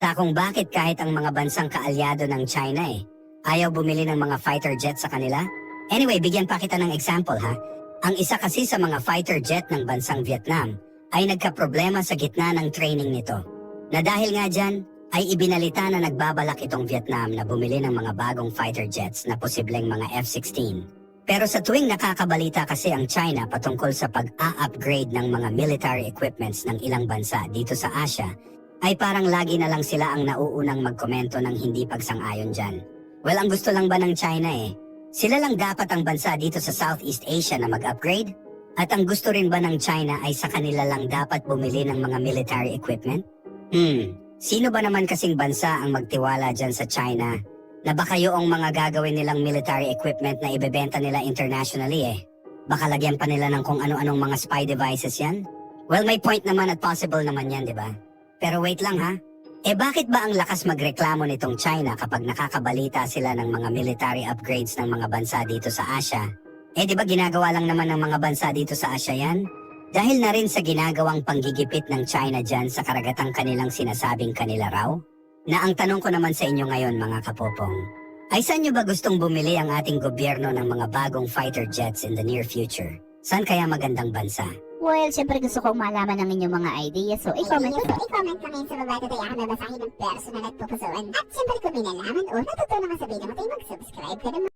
Takong bakit kahit ang mga bansang kaalyado ng China ayaw bumili ng mga fighter jet sa kanila? Anyway, bigyan pa kita ng example ha. Ang isa kasi sa mga fighter jet ng bansang Vietnam ay nagkaproblema sa gitna ng training nito. Na dahil nga dyan, ay ibinalita na nagbabalak itong Vietnam na bumili ng mga bagong fighter jets na posibleng mga F-16. Pero sa tuwing nakakabalita kasi ang China patungkol sa pag-a-upgrade ng mga military equipments ng ilang bansa dito sa Asia, ay parang lagi na lang sila ang nauunang magkomento ng hindi pagsang-ayon dyan. Well, ang gusto lang ba ng China sila lang dapat ang bansa dito sa Southeast Asia na mag-upgrade? At ang gusto rin ba ng China ay sa kanila lang dapat bumili ng mga military equipment? Sino ba naman kasing bansa ang magtiwala dyan sa China na baka yung mga gagawin nilang military equipment na ibebenta nila internationally baka lagyan pa nila ng kung ano-anong mga spy devices yan? Well, may point naman at possible naman yan, di ba? Pero wait lang ha. Bakit ba ang lakas magreklamo nitong China kapag nakakabalita sila ng mga military upgrades ng mga bansa dito sa Asia? Di ba ginagawa lang naman ng mga bansa dito sa Asia yan? Dahil na rin sa ginagawang panggigipit ng China dyan sa karagatang kanilang sinasabing kanila raw? Na ang tanong ko naman sa inyo ngayon mga kapopong, ay saan nyo ba gustong bumili ang ating gobyerno ng mga bagong fighter jets in the near future? Saan kaya magandang bansa? Well, syempre gusto kong malaman ang inyong mga ideas. So, i-comment ko. I-comment ko ngayon sa baba. Tatayakan na basahin ng personal at pupusuan. At syempre kung may nalaman o natutunan ka sa video mo tayo mag-subscribe ka naman.